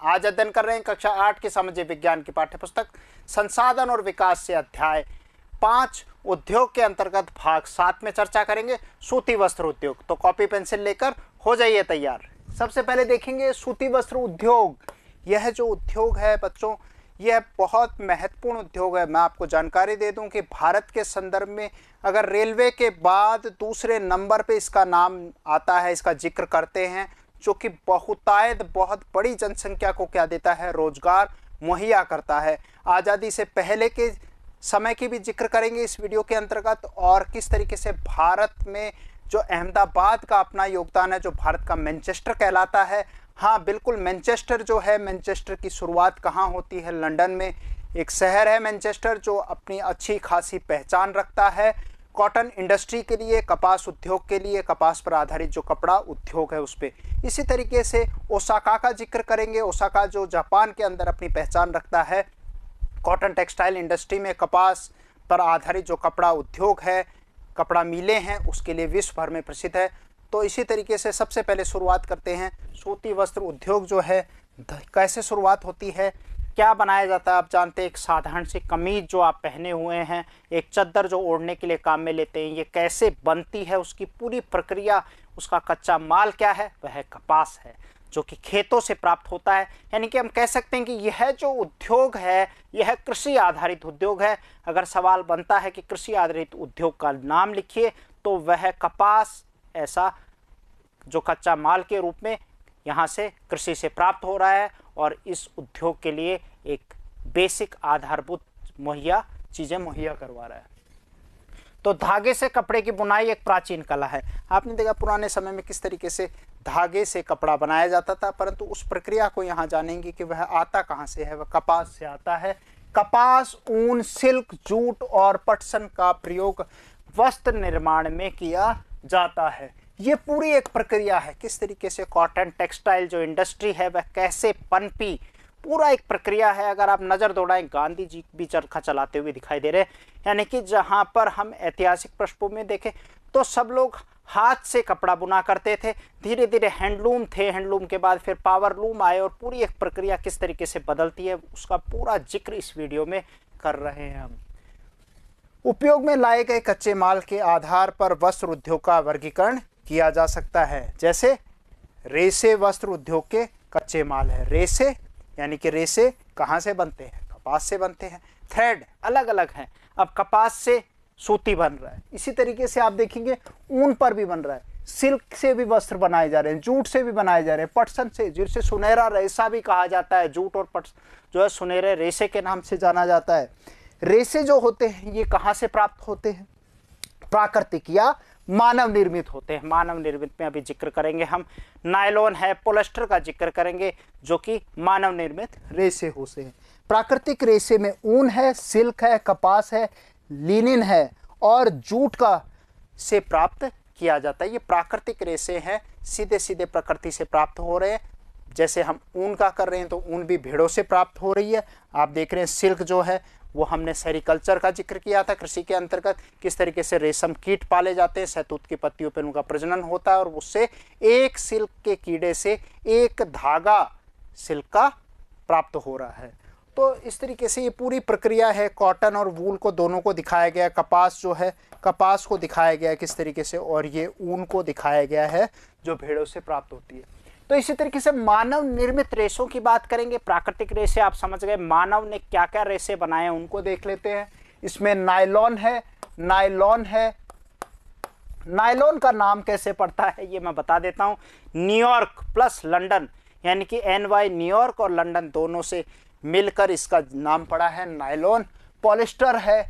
आज अध्ययन कर रहे हैं कक्षा 8 की सामाजिक विज्ञान की पाठ्यपुस्तक संसाधन और विकास से अध्याय 5 उद्योग के अंतर्गत भाग 7 में चर्चा करेंगे सूती वस्त्र उद्योग। तो कॉपी पेंसिल लेकर हो जाइए तैयार। सबसे पहले देखेंगे सूती वस्त्र उद्योग। यह जो उद्योग है बच्चों, यह बहुत महत्वपूर्ण उद्योग है। मैं आपको जानकारी दे दूं कि भारत के संदर्भ में अगर रेलवे के बाद दूसरे नंबर पे इसका नाम आता है, इसका जिक्र करते हैं, जो कि बहुतायत बहुत बड़ी जनसंख्या को क्या देता है, रोजगार मुहैया करता है। आज़ादी से पहले के समय की भी जिक्र करेंगे इस वीडियो के अंतर्गत, और किस तरीके से भारत में जो अहमदाबाद का अपना योगदान है, जो भारत का मैनचेस्टर कहलाता है। हाँ बिल्कुल, मैनचेस्टर जो है, मैनचेस्टर की शुरुआत कहाँ होती है, लंदन में एक शहर है मैनचेस्टर, जो अपनी अच्छी खासी पहचान रखता है कॉटन इंडस्ट्री के लिए, कपास उद्योग के लिए, कपास पर आधारित जो कपड़ा उद्योग है उस पर। इसी तरीके से ओसाका का जिक्र करेंगे। ओसाका जो जापान के अंदर अपनी पहचान रखता है कॉटन टेक्सटाइल इंडस्ट्री में, कपास पर आधारित जो कपड़ा उद्योग है, कपड़ा मिलें हैं, उसके लिए विश्व भर में प्रसिद्ध है। तो इसी तरीके से सबसे पहले शुरुआत करते हैं सूती वस्त्र उद्योग जो है कैसे शुरुआत होती है, क्या बनाया जाता है। आप जानते हैं एक साधारण सी कमीज जो आप पहने हुए हैं, एक चद्दर जो ओढ़ने के लिए काम में लेते हैं, ये कैसे बनती है, उसकी पूरी प्रक्रिया, उसका कच्चा माल क्या है, वह कपास है जो कि खेतों से प्राप्त होता है। यानी कि हम कह सकते हैं कि यह जो उद्योग है यह कृषि आधारित उद्योग है। अगर सवाल बनता है कि कृषि आधारित उद्योग का नाम लिखिए, तो वह कपास ऐसा जो कच्चा माल के रूप में यहाँ से कृषि से प्राप्त हो रहा है, और इस उद्योग के लिए एक बेसिक आधारभूत चीज़ें मुहैया करवा रहा है। तो धागे से कपड़े की बुनाई एक प्राचीन कला है। आपने देखा पुराने समय में किस तरीके से धागे से कपड़ा बनाया जाता था, परंतु उस प्रक्रिया को यहाँ जानेंगे कि वह आता कहाँ से है। वह कपास से आता है। कपास, ऊन, सिल्क, जूट और पटसन का प्रयोग वस्त्र निर्माण में किया जाता है। ये पूरी एक प्रक्रिया है, किस तरीके से कॉटन टेक्सटाइल जो इंडस्ट्री है वह कैसे पनपी, पूरा एक प्रक्रिया है। अगर आप नज़र दौड़ाएं, गांधी जी भी चरखा चलाते हुए दिखाई दे रहे हैं। यानी कि जहां पर हम ऐतिहासिक पृष्ठभूमि में देखें तो सब लोग हाथ से कपड़ा बुना करते थे। धीरे धीरे हैंडलूम थे, हैंडलूम के बाद फिर पावर लूम आए, और पूरी एक प्रक्रिया किस तरीके से बदलती है उसका पूरा जिक्र इस वीडियो में कर रहे हैं हम। उपयोग में लाए गए कच्चे माल के आधार पर वस्त्र उद्योग का वर्गीकरण किया जा सकता है। जैसे रेशे वस्त्र उद्योग के कच्चे माल है। रेशे यानी कि रेशे कहाँ से बनते हैं, कपास से बनते हैं। थ्रेड अलग अलग हैं। अब कपास से सूती बन रहा है, इसी तरीके से आप देखेंगे ऊन पर भी बन रहा है, सिल्क से भी वस्त्र बनाए जा रहे हैं, जूट से भी बनाए जा रहे हैं, पटसन से, जिसे सुनहरा रेशा भी कहा जाता है। जूट और पट जो है सुनहरे रेशे के नाम से जाना जाता है। रेशे जो होते हैं ये कहाँ से प्राप्त होते हैं, प्राकृतिक या मानव निर्मित होते हैं। मानव निर्मित में अभी जिक्र करेंगे हम। नायलॉन है, पोलिस्टर का जिक्र करेंगे, जो कि मानव निर्मित रेशे होते हैं। प्राकृतिक रेशे में ऊन है, सिल्क है, कपास है, लिनिन है और जूट का से प्राप्त किया जाता है। ये प्राकृतिक रेशे हैं, सीधे सीधे प्रकृति से प्राप्त हो रहे हैं। जैसे हम ऊन का कर रहे हैं तो ऊन भी भेड़ों से प्राप्त हो रही है। आप देख रहे हैं सिल्क जो है वो हमने सेरिकल्चर का जिक्र किया था कृषि के अंतर्गत, किस तरीके से रेशम कीट पाले जाते हैं, शहतूत की पत्तियों पर उनका प्रजनन होता है, और उससे एक सिल्क के कीड़े से एक धागा सिल्क का प्राप्त हो रहा है। तो इस तरीके से ये पूरी प्रक्रिया है। कॉटन और वूल को दोनों को दिखाया गया है। कपास जो है, कपास को दिखाया गया है किस तरीके से, और ये ऊन को दिखाया गया है जो भेड़ों से प्राप्त होती है। तो इसी तरीके से मानव निर्मित रेशों की बात करेंगे। प्राकृतिक रेशे आप समझ गए, मानव ने क्या क्या रेशे बनाए हैं उनको देख लेते हैं। इसमें नायलॉन है, नायलॉन है। नायलॉन का नाम कैसे पड़ता है ये मैं बता देता हूँ। न्यूयॉर्क प्लस लंदन, यानी कि NY न्यूयॉर्क और लंदन दोनों से मिलकर इसका नाम पड़ा है नायलॉन। पॉलिस्टर है,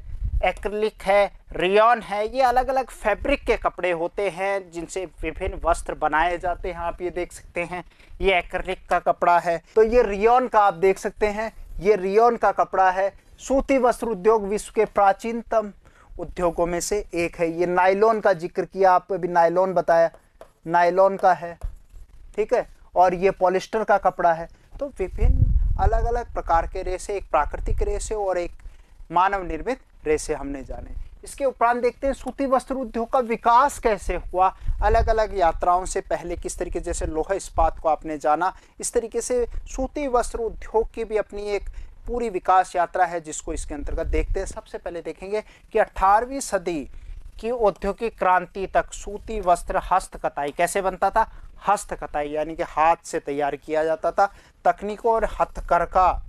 एक्रिलिक है, रियॉन है। ये अलग अलग फैब्रिक के कपड़े होते हैं जिनसे विभिन्न वस्त्र बनाए जाते हैं। आप ये देख सकते हैं, ये एक्रिलिक का कपड़ा है। तो ये रियॉन का आप देख सकते हैं, ये रियॉन का कपड़ा है। सूती वस्त्र उद्योग विश्व के प्राचीनतम उद्योगों में से एक है। ये नायलॉन का जिक्र किया, आपको अभी नायलॉन बताया, नायलॉन का है, ठीक है। और ये पॉलिस्टर का कपड़ा है। तो विभिन्न अलग अलग प्रकार के रेशे, एक प्राकृतिक रेशे और एक मानव निर्मित रेशे हमने जाने। इसके उपरांत देखते हैं सूती वस्त्र उद्योग का विकास कैसे हुआ, अलग अलग यात्राओं से पहले किस तरीके, जैसे लोहा इस्पात को आपने जाना, इस तरीके से सूती वस्त्र उद्योग की भी अपनी एक पूरी विकास यात्रा है जिसको इसके अंतर्गत देखते हैं। सबसे पहले देखेंगे कि 18वीं सदी की औद्योगिक क्रांति तक सूती वस्त्र हस्तकताई कैसे बनता था, हस्तकताई यानी कि हाथ से तैयार किया जाता था, तकनीकों और हथकरघा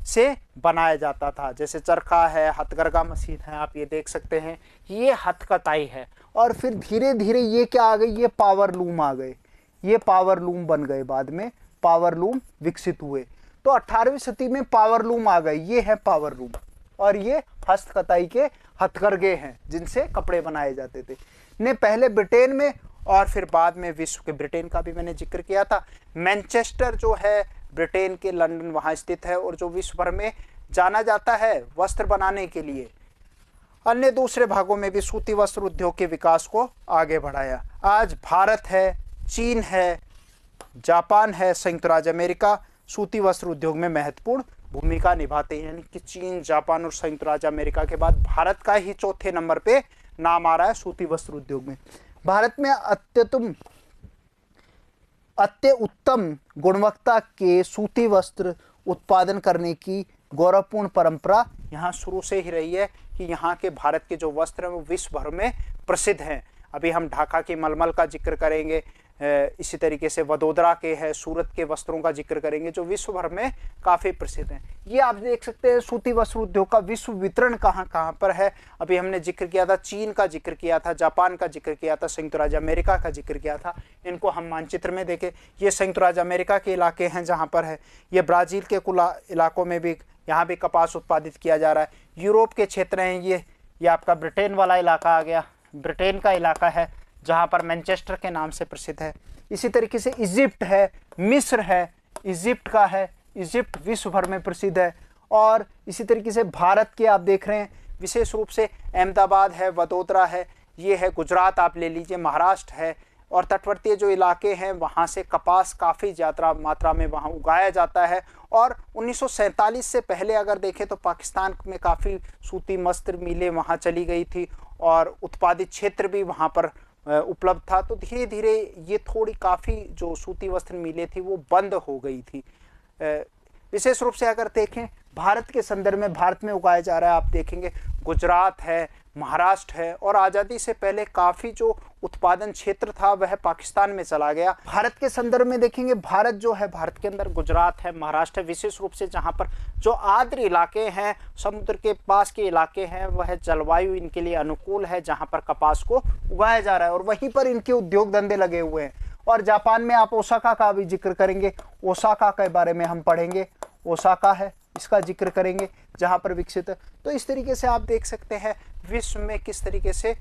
से बनाया जाता था, जैसे चरखा है, हथकरघा मशीन है, आप ये देख सकते हैं ये हथकताई है। और फिर धीरे धीरे ये क्या आ गई, ये पावर लूम आ गए, ये पावर लूम बन गए, बाद में पावर लूम विकसित हुए। तो 18वीं सदी में पावर लूम आ गए, ये है पावर लूम, और ये हस्तकताई के हथकरघे हैं जिनसे कपड़े बनाए जाते थे। ने पहले ब्रिटेन में और फिर बाद में विश्व के, ब्रिटेन का भी मैंने जिक्र किया था, मैनचेस्टर जो है ब्रिटेन के, लंदन वहाँ स्थित है और जो विश्व भर में जाना जाता है वस्त्र बनाने के लिए। अन्य दूसरे भागों में भी सूती वस्त्र उद्योग के विकास को आगे बढ़ाया। आज भारत है, चीन है, जापान है, संयुक्त राज्य अमेरिका सूती वस्त्र उद्योग में महत्वपूर्ण भूमिका निभाते हैं, यानी कि चीन, जापान और संयुक्त राज्य अमेरिका के बाद भारत का ही चौथे नंबर पे नाम आ रहा है सूती वस्त्र उद्योग में। भारत में उत्तम गुणवत्ता के सूती वस्त्र उत्पादन करने की गौरवपूर्ण परंपरा यहाँ शुरू से ही रही है कि यहाँ के भारत के जो वस्त्र हैं वो विश्व भर में प्रसिद्ध हैं। अभी हम ढाका की मलमल का जिक्र करेंगे, इसी तरीके से वडोदरा के है, सूरत के वस्त्रों का जिक्र करेंगे जो विश्व भर में काफ़ी प्रसिद्ध हैं। ये आप देख सकते हैं सूती वस्त्र उद्योग का विश्व वितरण कहाँ कहाँ पर है। अभी हमने जिक्र किया था, चीन का जिक्र किया था, जापान का जिक्र किया था, संयुक्त राज्य अमेरिका का जिक्र किया था। इनको हम मानचित्र में देखें, ये संयुक्त राज्य अमेरिका के इलाके हैं जहाँ पर है, ये ब्राज़ील के कुल इलाकों में भी यहाँ भी कपास उत्पादित किया जा रहा है। यूरोप के क्षेत्र हैं, ये आपका ब्रिटेन वाला इलाका आ गया, ब्रिटेन का इलाका है जहाँ पर मैनचेस्टर के नाम से प्रसिद्ध है। इसी तरीके से इजिप्ट है, मिस्र है, इजिप्ट का है, इजिप्ट विश्व भर में प्रसिद्ध है। और इसी तरीके से भारत के आप देख रहे हैं विशेष रूप से अहमदाबाद है, वडोदरा है, ये है गुजरात, आप ले लीजिए, महाराष्ट्र है, और तटवर्तीय जो इलाके हैं वहाँ से कपास काफ़ी ज़्यादा मात्रा में वहाँ उगाया जाता है। और 1947 से पहले अगर देखें तो पाकिस्तान में काफ़ी सूती वस्त्र मिलें वहाँ चली गई थी और उत्पादित क्षेत्र भी वहाँ पर उपलब्ध था। तो धीरे धीरे ये थोड़ी काफ़ी जो सूती वस्त्र मिलें थी वो बंद हो गई थी। विशेष रूप से अगर देखें भारत के संदर्भ में, भारत में उगाया जा रहा है, आप देखेंगे गुजरात है, महाराष्ट्र है, और आज़ादी से पहले काफ़ी जो उत्पादन क्षेत्र था वह पाकिस्तान में चला गया। भारत के संदर्भ में देखेंगे, भारत जो है, भारत के अंदर गुजरात है, महाराष्ट्र है, विशेष रूप से जहाँ पर जो आर्द्र इलाके हैं, समुद्र के पास के इलाके हैं, वह जलवायु इनके लिए अनुकूल है जहाँ पर कपास को उगाया जा रहा है और वहीं पर इनके उद्योग धंधे लगे हुए हैं। और जापान में आप ओसाका का भी जिक्र करेंगे, ओसाका के बारे में हम पढ़ेंगे, ओसाका है, इसका जिक्र करेंगे जहाँ पर विकसित है। तो इस तरीके से आप देख सकते हैं विश्व में किस तरीके से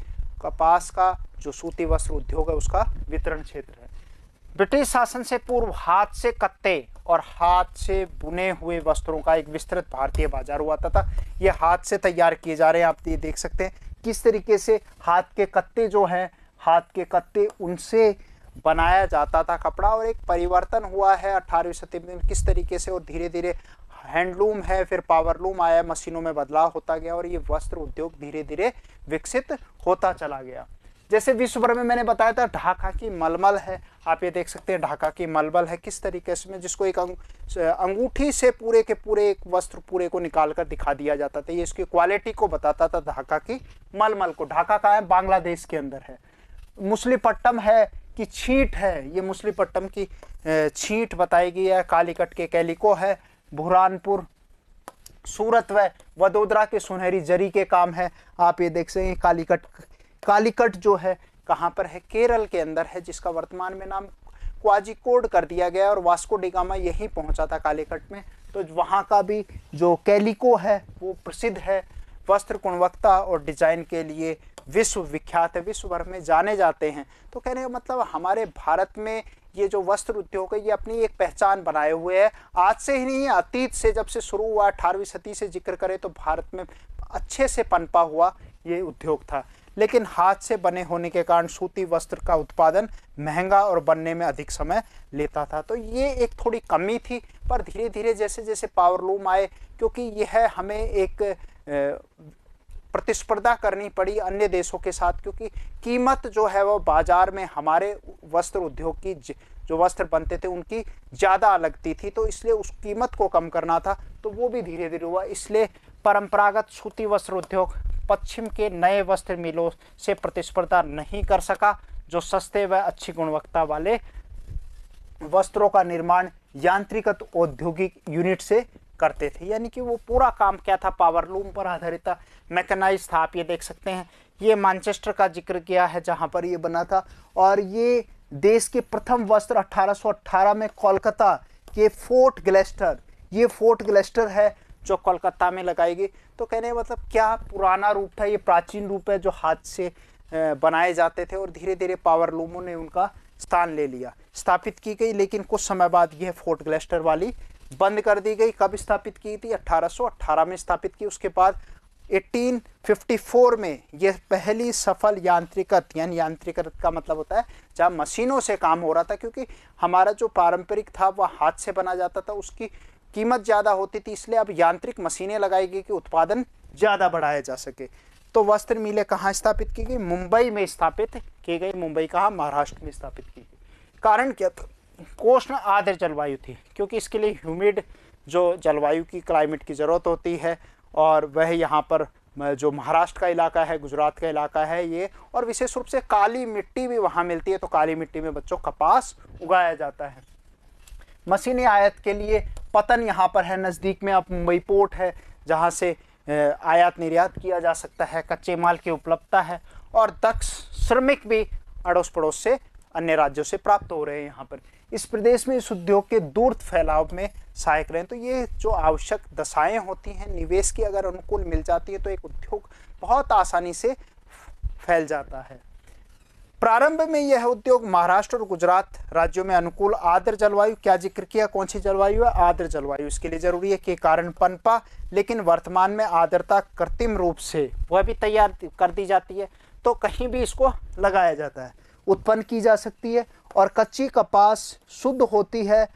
कपास का जो सूती वस्त्र उद्योग है उसका वितरण क्षेत्र है। ब्रिटिश शासन से पूर्व हाथ से कत्ते और हाथ से बुने हुए वस्त्रों का एक विस्तृत भारतीय बाजार हुआ था। ये हाथ से तैयार किए जा रहे हैं, आप ये देख सकते हैं किस तरीके से हाथ के कत्ते जो हैं, हाथ के कत्ते, उनसे बनाया जाता था कपड़ा। और एक परिवर्तन हुआ है 18वीं सदी में किस तरीके से, और धीरे धीरे हैंडलूम है, फिर पावरलूम आया, मशीनों में बदलाव होता गया और ये वस्त्र उद्योग धीरे धीरे विकसित होता चला गया। जैसे विश्व भर में मैंने बताया था ढाका की मलमल है, आप ये देख सकते हैं ढाका की मलमल है किस तरीके से, जिसको एक अंगूठी से पूरे के पूरे एक वस्त्र पूरे को निकाल कर दिखा दिया जाता था। ये इसकी क्वालिटी को बताता था ढाका की मलमल को। ढाका का है, बांग्लादेश के अंदर है। मुसलीपट्टम है कि छींट है, ये मुसलीपट्टम की छींट बताई गई है। कालीकट के कैलिको है, बुरहानपुर, सूरत व वडोदरा के सुनहरी जरी के काम है। आप ये देख सकते हैं कालीकट जो है कहाँ पर है, केरल के अंदर है, जिसका वर्तमान में नाम क्वाजिकोड कर दिया गया और वास्को डी गामा यहीं पहुंचा था कालीकट में। तो वहाँ का भी जो कैलिको है वो प्रसिद्ध है, वस्त्र गुणवत्ता और डिजाइन के लिए विश्व विख्यात है, विश्व भर में जाने जाते हैं। तो कहने का मतलब हमारे भारत में ये जो वस्त्र उद्योग है ये अपनी एक पहचान बनाए हुए है। आज से ही नहीं, अतीत से जब से शुरू हुआ, 18वीं सदी से जिक्र करें तो भारत में अच्छे से पनपा हुआ ये उद्योग था। लेकिन हाथ से बने होने के कारण सूती वस्त्र का उत्पादन महंगा और बनने में अधिक समय लेता था। तो ये एक थोड़ी कमी थी, पर धीरे धीरे जैसे जैसे पावरलूम आए, क्योंकि यह हमें एक प्रतिस्पर्धा करनी पड़ी अन्य देशों के साथ, क्योंकि कीमत जो है वो बाजार में हमारे वस्त्र उद्योग की जो वस्त्र बनते थे उनकी ज़्यादा लगती थी, तो इसलिए उस कीमत को कम करना था, तो वो भी धीरे धीरे हुआ। इसलिए परंपरागत सूती वस्त्र उद्योग पश्चिम के नए वस्त्र मिलों से प्रतिस्पर्धा नहीं कर सका, जो सस्ते व अच्छी गुणवत्ता वाले वस्त्रों का निर्माण यांत्रिकत औद्योगिक यूनिट से करते थे। यानी कि वो पूरा काम क्या था, पावरलूम पर आधारित था, मैकेनाइज था। आप ये देख सकते हैं, ये मैनचेस्टर का जिक्र किया है जहाँ पर ये बना था, और ये देश के प्रथम वस्त्र 1818 में कोलकाता के फोर्ट ग्लेस्टर, ये फोर्ट ग्लेस्टर है जो कोलकाता में लगाई गई। तो कहने का मतलब क्या पुराना रूप था, ये प्राचीन रूप है जो हाथ से बनाए जाते थे, और धीरे धीरे पावरलूमों ने उनका स्थान ले लिया, स्थापित की गई। लेकिन कुछ समय बाद यह फोर्ट ग्लेस्टर वाली बंद कर दी गई। कब स्थापित की थी? 1818 में स्थापित की। उसके बाद 1854 में यह पहली सफल यांत्रिकत, यानी यांत्रिकत का मतलब होता है जहाँ मशीनों से काम हो रहा था, क्योंकि हमारा जो पारंपरिक था वह हाथ से बना जाता था, उसकी कीमत ज़्यादा होती थी, इसलिए अब यांत्रिक मशीनें लगाई गई कि उत्पादन ज़्यादा बढ़ाया जा सके। तो वस्त्र मिलें कहाँ स्थापित की गई? मुंबई में स्थापित की गई। मुंबई कहाँ? महाराष्ट्र में स्थापित की गई। कारण क्या था? उष्ण आर्द्र जलवायु थी, क्योंकि इसके लिए ह्यूमिड जो जलवायु की क्लाइमेट की ज़रूरत होती है, और वह यहाँ पर जो महाराष्ट्र का इलाका है, गुजरात का इलाका है ये, और विशेष रूप से काली मिट्टी भी वहाँ मिलती है, तो काली मिट्टी में बच्चों कपास उगाया जाता है। मशीनी आयात के लिए पतन यहाँ पर है नज़दीक में, अब मुंबई पोर्ट है जहाँ से आयात निर्यात किया जा सकता है, कच्चे माल की उपलब्धता है, और दक्ष श्रमिक भी अड़ोस पड़ोस से अन्य राज्यों से प्राप्त हो रहे हैं यहाँ पर। इस प्रदेश में इस उद्योग के दूर फैलाव में सहायक रहे। तो ये जो आवश्यक दशाएं होती हैं निवेश की अगर अनुकूल मिल जाती है तो एक उद्योग बहुत आसानी से फैल जाता है। प्रारंभ में यह उद्योग महाराष्ट्र और गुजरात राज्यों में अनुकूल आर्द्र जलवायु, क्या जिक्र किया, कौन सी जलवायु है? आर्द्र जलवायु इसके लिए जरूरी है के कारण पनपा, लेकिन वर्तमान में आर्द्रता कृत्रिम रूप से वह भी तैयार कर दी जाती है, तो कहीं भी इसको लगाया जाता है, उत्पन्न की जा सकती है, और कच्ची कपास शुद्ध होती है,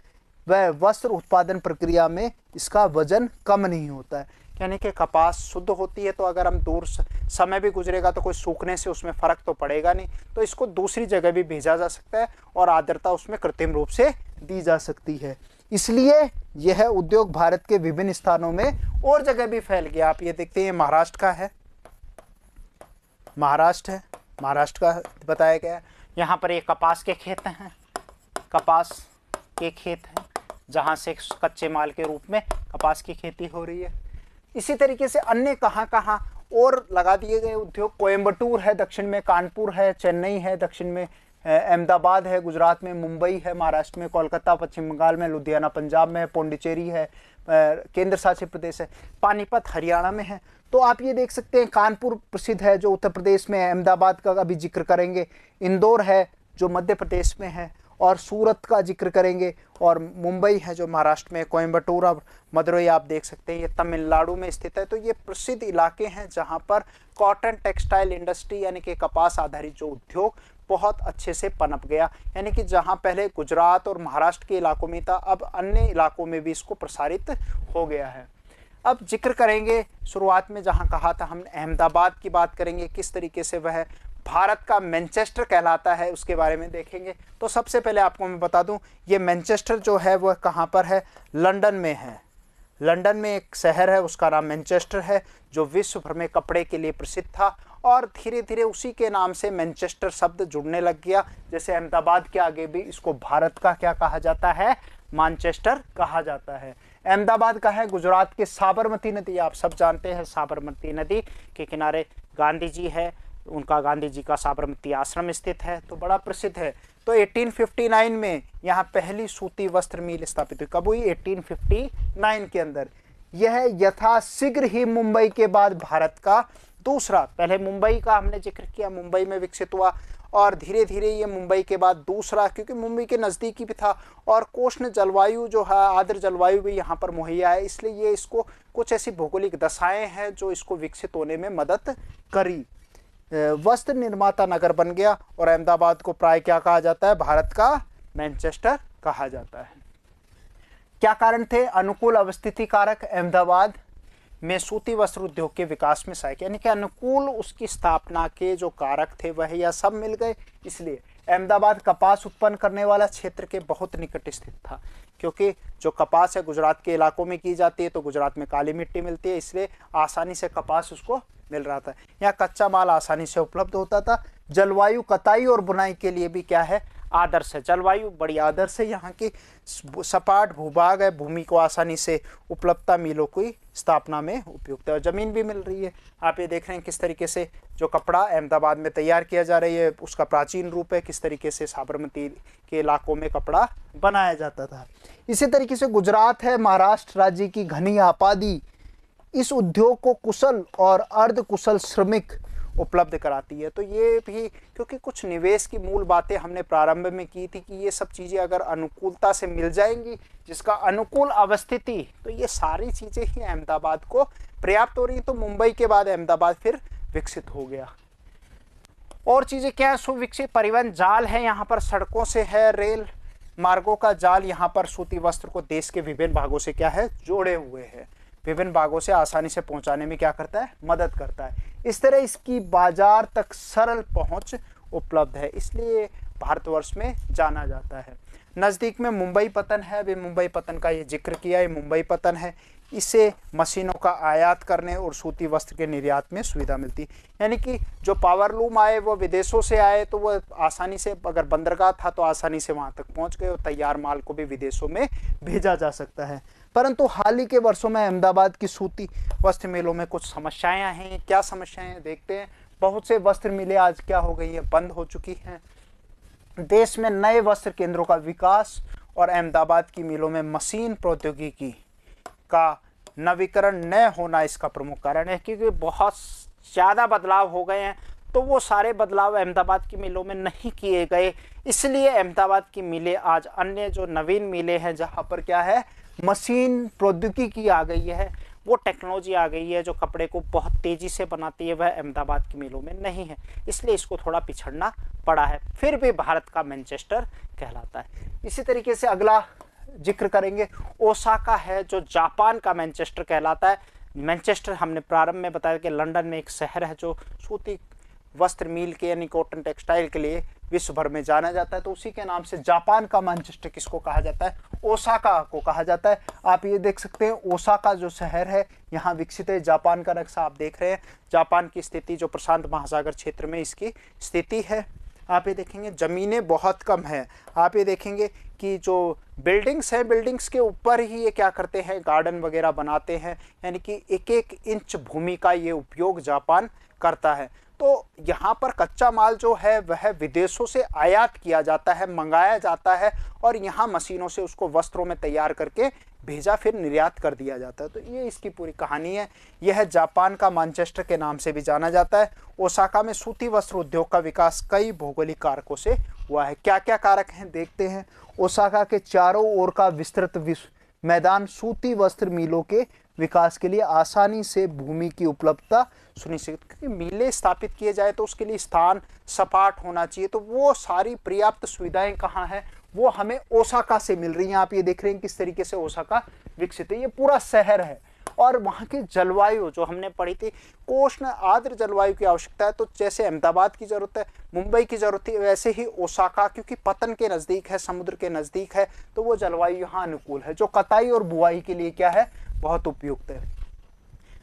वह वस्त्र उत्पादन प्रक्रिया में इसका वजन कम नहीं होता है। यानी कि कपास शुद्ध होती है, तो अगर हम दूर समय भी गुजरेगा तो कोई सूखने से उसमें फ़र्क तो पड़ेगा नहीं, तो इसको दूसरी जगह भी भेजा जा सकता है, और आर्द्रता उसमें कृत्रिम रूप से दी जा सकती है। इसलिए यह उद्योग भारत के विभिन्न स्थानों में और जगह भी फैल गया। आप ये देखते हैं, महाराष्ट्र का है, महाराष्ट्र है, महाराष्ट्र का बताया गया। यहाँ पर एक कपास के खेत हैं, कपास के खेत हैं जहाँ से कच्चे माल के रूप में कपास की खेती हो रही है। इसी तरीके से अन्य कहाँ कहाँ और लगा दिए गए उद्योग। कोयम्बटूर है दक्षिण में, कानपुर है, चेन्नई है दक्षिण में, अहमदाबाद है गुजरात में, मुंबई है महाराष्ट्र में, कोलकाता पश्चिम बंगाल में, लुधियाना पंजाब में, पौंडीचेरी है केंद्र शासित प्रदेश है, पानीपत हरियाणा में है। तो आप ये देख सकते हैं, कानपुर प्रसिद्ध है जो उत्तर प्रदेश में है, अहमदाबाद का अभी जिक्र करेंगे, इंदौर है जो मध्य प्रदेश में है, और सूरत का जिक्र करेंगे, और मुंबई है जो महाराष्ट्र में, कोयम्बटूर और मदुरई आप देख सकते हैं ये तमिलनाडु में स्थित है। तो ये प्रसिद्ध इलाके हैं जहाँ पर कॉटन टेक्सटाइल इंडस्ट्री यानी कि कपास आधारित जो उद्योग बहुत अच्छे से पनप गया। यानी कि जहाँ पहले गुजरात और महाराष्ट्र के इलाकों में था, अब अन्य इलाकों में भी इसको प्रसारित हो गया है। अब जिक्र करेंगे शुरुआत में जहाँ कहा था हम अहमदाबाद की बात करेंगे, किस तरीके से वह भारत का मैनचेस्टर कहलाता है उसके बारे में देखेंगे। तो सबसे पहले आपको मैं बता दूं, ये मैनचेस्टर जो है वह कहाँ पर है? लंदन में है। लंदन में एक शहर है उसका नाम मैनचेस्टर है, जो विश्व भर में कपड़े के लिए प्रसिद्ध था, और धीरे धीरे उसी के नाम से मैनचेस्टर शब्द जुड़ने लग गया। जैसे अहमदाबाद के आगे भी इसको भारत का क्या कहा जाता है? मैनचेस्टर कहा जाता है। अहमदाबाद का है गुजरात के साबरमती नदी, आप सब जानते हैं साबरमती नदी के किनारे गांधी जी है, उनका गांधी जी का साबरमती आश्रम स्थित है, तो बड़ा प्रसिद्ध है। तो 1859 में यहाँ पहली सूती वस्त्र मिल स्थापित हुई। कब हुई? 1859 के अंदर। यह यथाशीघ्र ही मुंबई के बाद भारत का दूसरा, पहले मुंबई का हमने जिक्र किया, मुंबई में विकसित हुआ, और धीरे धीरे ये मुंबई के बाद दूसरा, क्योंकि मुंबई के नज़दीकी भी था, और उष्ण जलवायु जो है, आर्द्र जलवायु भी यहाँ पर मुहैया है, इसलिए ये इसको कुछ ऐसी भौगोलिक दशाएं हैं जो इसको विकसित होने में मदद करी। वस्त्र निर्माता नगर बन गया, और अहमदाबाद को प्राय क्या कहा जाता है? भारत का मैनचेस्टर कहा जाता है। क्या कारण थे? अनुकूल अवस्थिति कारक। अहमदाबाद में सूती वस्त्र उद्योग के विकास में सहायक, यानी कि अनुकूल उसकी स्थापना के जो कारक थे वह यह सब मिल गए। इसलिए अहमदाबाद कपास उत्पन्न करने वाला क्षेत्र के बहुत निकट स्थित था, क्योंकि जो कपास है गुजरात के इलाकों में की जाती है, तो गुजरात में काली मिट्टी मिलती है, इसलिए आसानी से कपास उसको मिल रहा था। यहाँ कच्चा माल आसानी से उपलब्ध होता था। जलवायु कताई और बुनाई के लिए भी क्या है, आदर्श है। जलवायु बड़ी आदर्श है, यहाँ की सपाट भूभाग है, भूमि को आसानी से उपलब्धता मिलों की स्थापना में उपयुक्त है, और जमीन भी मिल रही है। आप ये देख रहे हैं किस तरीके से जो कपड़ा अहमदाबाद में तैयार किया जा रही है उसका प्राचीन रूप है, किस तरीके से साबरमती के इलाकों में कपड़ा बनाया जाता था। इसी तरीके से गुजरात है, महाराष्ट्र राज्य की घनी आबादी इस उद्योग को कुशल और अर्ध कुशल श्रमिक उपलब्ध कराती है। तो ये भी, क्योंकि कुछ निवेश की मूल बातें हमने प्रारंभ में की थी कि ये सब चीज़ें अगर अनुकूलता से मिल जाएंगी, जिसका अनुकूल अवस्थिति, तो ये सारी चीज़ें ही अहमदाबाद को पर्याप्त हो रही हैं। तो मुंबई के बाद अहमदाबाद फिर विकसित हो गया। और चीज़ें क्या है, सुविकसित परिवहन जाल है, यहाँ पर सड़कों से है, रेल मार्गों का जाल यहाँ पर सूती वस्त्र को देश के विभिन्न भागों से क्या है, जोड़े हुए है, विभिन्न भागों से आसानी से पहुंचाने में क्या करता है, मदद करता है। इस तरह इसकी बाजार तक सरल पहुंच उपलब्ध है, इसलिए भारतवर्ष में जाना जाता है। नज़दीक में मुंबई पत्तन है, अभी मुंबई पत्तन का ये जिक्र किया है, मुंबई पत्तन है, इससे मशीनों का आयात करने और सूती वस्त्र के निर्यात में सुविधा मिलती है। यानी कि जो पावरलूम आए वो विदेशों से आए, तो वो आसानी से, अगर बंदरगाह था तो आसानी से वहाँ तक पहुँच गए और तैयार माल को भी विदेशों में भेजा जा सकता है। परंतु हाल ही के वर्षों में अहमदाबाद की सूती वस्त्र मिलों में कुछ समस्याएं हैं। क्या समस्याएं हैं देखते हैं। बहुत से वस्त्र मिलें आज क्या हो गई है, बंद हो चुकी हैं। देश में नए वस्त्र केंद्रों का विकास और अहमदाबाद की मिलों में मशीन प्रौद्योगिकी का नवीकरण न होना इसका प्रमुख कारण है, क्योंकि बहुत ज़्यादा बदलाव हो गए हैं, तो वो सारे बदलाव अहमदाबाद की मिलों में नहीं किए गए। इसलिए अहमदाबाद की मिलें आज अन्य जो नवीन मिलें हैं जहाँ पर क्या है, मशीन प्रौद्योगिकी आ गई है, वो टेक्नोलॉजी आ गई है जो कपड़े को बहुत तेज़ी से बनाती है, वह अहमदाबाद की मिलों में नहीं है, इसलिए इसको थोड़ा पिछड़ना पड़ा है। फिर भी भारत का मैनचेस्टर कहलाता है। इसी तरीके से अगला जिक्र करेंगे, ओसाका है, जो जापान का मैनचेस्टर कहलाता है। मैनचेस्टर हमने प्रारंभ में बताया कि लंदन में एक शहर है जो सूती वस्त्र मिल के यानी कॉटन टेक्सटाइल के लिए विश्व भर में जाना जाता है, तो उसी के नाम से जापान का मैनचेस्टर किसको कहा जाता है, ओसाका को कहा जाता है। आप ये देख सकते हैं ओसाका जो शहर है यहाँ विकसित है। जापान का नक्शा आप देख रहे हैं, जापान की स्थिति जो प्रशांत महासागर क्षेत्र में इसकी स्थिति है। आप ये देखेंगे ज़मीनें बहुत कम है। आप ये देखेंगे कि जो बिल्डिंग्स हैं, बिल्डिंग्स के ऊपर ही ये क्या करते हैं, गार्डन वगैरह बनाते हैं, यानी कि एक एक इंच भूमि का ये उपयोग जापान करता है। तो यहाँ पर कच्चा माल जो है वह विदेशों से आयात किया जाता है, मंगाया जाता है, और यहाँ मशीनों से उसको वस्त्रों में तैयार करके भेजा फिर निर्यात कर दिया जाता है। तो ये इसकी पूरी कहानी है। यह जापान का मैनचेस्टर के नाम से भी जाना जाता है। ओसाका में सूती वस्त्र उद्योग का विकास कई भौगोलिक कारकों से हुआ है। क्या क्या कारक हैं देखते हैं। ओसाका के चारों ओर का विस्तृत मैदान सूती वस्त्र मिलों के विकास के लिए आसानी से भूमि की उपलब्धता सुनिश्चित, क्योंकि मिलें स्थापित किए जाए तो उसके लिए स्थान सपाट होना चाहिए, तो वो सारी पर्याप्त सुविधाएं कहाँ हैं, वो हमें ओसाका से मिल रही हैं। आप ये देख रहे हैं किस तरीके से ओसाका विकसित है। ये पूरा शहर है और वहाँ की जलवायु जो हमने पढ़ी थी, उष्ण आर्द्र जलवायु की आवश्यकता है। तो जैसे अहमदाबाद की ज़रूरत है, मुंबई की ज़रूरत है, वैसे ही ओसाका क्योंकि पतन के नज़दीक है, समुद्र के नज़दीक है, तो वो जलवायु यहाँ अनुकूल है, जो कताई और बुआई के लिए क्या है, बहुत उपयुक्त है।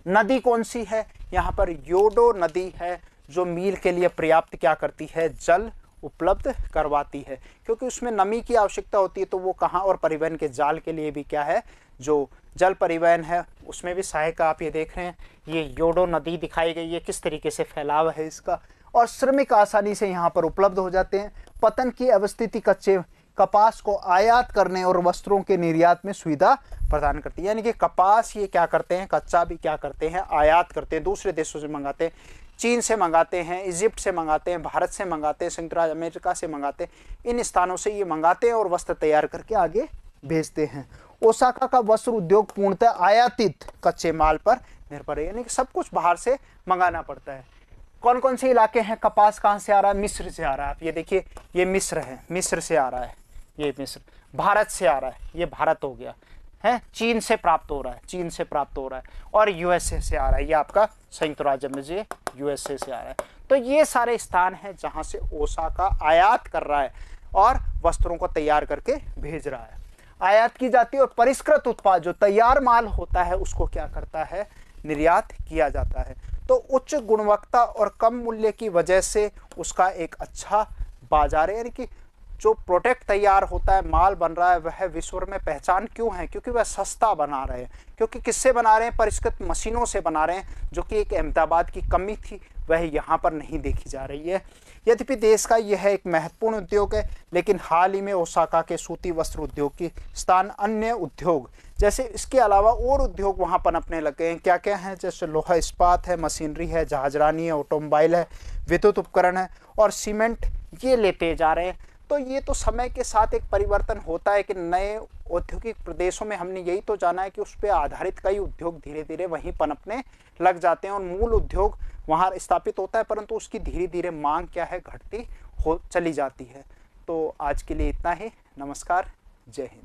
नदी कौन सी है, यहाँ पर योडो नदी है, जो मील के लिए पर्याप्त क्या करती है, जल उपलब्ध करवाती है, क्योंकि उसमें नमी की आवश्यकता होती है। तो वो कहाँ, और परिवहन के जाल के लिए भी क्या है, जो जल परिवहन है उसमें भी सहायक। आप ये देख रहे हैं, ये योडो नदी दिखाई गई है, किस तरीके से फैलाव है इसका, और श्रमिक आसानी से यहाँ पर उपलब्ध हो जाते हैं। पतन की अवस्थिति कच्चे कपास को आयात करने और वस्त्रों के निर्यात में सुविधा प्रदान करती है। यानी कि कपास ये क्या करते हैं, कच्चा भी क्या करते हैं, आयात करते हैं, दूसरे देशों से मंगाते हैं, चीन से मंगाते हैं, इजिप्ट से मंगाते हैं, भारत से मंगाते हैं, संयुक्त राज्य अमेरिका से मंगाते हैं, इन स्थानों से ये मंगाते हैं और वस्त्र तैयार करके आगे भेजते हैं। ओसाका का वस्त्र उद्योग पूर्णतः आयातित कच्चे माल पर निर्भर है, यानी कि सब कुछ बाहर से मंगाना पड़ता है। कौन कौन से इलाके हैं, कपास कहाँ से आ रहा है, मिस्र से आ रहा है। आप ये देखिए, ये मिस्र है, मिस्र से आ रहा है, ये मिस्र, भारत से आ रहा है, ये भारत हो गया है चीन से प्राप्त हो रहा है, चीन से प्राप्त हो रहा है, और यूएसए से आ रहा है, ये आपका संयुक्त राज्य अमेरिका यूएसए से आ रहा है। तो ये सारे स्थान हैं जहां से ओसाका आयात कर रहा है और वस्त्रों को तैयार करके भेज रहा है। आयात की जाती है और परिष्कृत उत्पाद जो तैयार माल होता है उसको क्या करता है, निर्यात किया जाता है। तो उच्च गुणवत्ता और कम मूल्य की वजह से उसका एक अच्छा बाजार है, यानी कि जो प्रोडक्ट तैयार होता है, माल बन रहा है, वह विश्व में पहचान क्यों है, क्योंकि वह सस्ता बना रहे हैं। क्योंकि किससे बना रहे हैं, परिष्कृत मशीनों से बना रहे हैं, जो कि एक अहमदाबाद की कमी थी, वह यहाँ पर नहीं देखी जा रही है। यद्यपि देश का यह एक महत्वपूर्ण उद्योग है, लेकिन हाल ही में ओसाका के सूती वस्त्र उद्योग की स्थान अन्य उद्योग जैसे इसके अलावा और उद्योग वहाँ पनपने लगे हैं। क्या क्या हैं, जैसे लोहा इस्पात है, मशीनरी है, जहाजरानी है, ऑटोमोबाइल है, विद्युत उपकरण है और सीमेंट, ये लेते जा रहे हैं। तो ये तो समय के साथ एक परिवर्तन होता है कि नए औद्योगिक प्रदेशों में हमने यही तो जाना है कि उस पर आधारित कई उद्योग धीरे धीरे वहीं पनपने लग जाते हैं और मूल उद्योग वहाँ स्थापित होता है, परंतु उसकी धीरे धीरे मांग क्या है, घटती हो चली जाती है। तो आज के लिए इतना ही। नमस्कार, जय हिंद।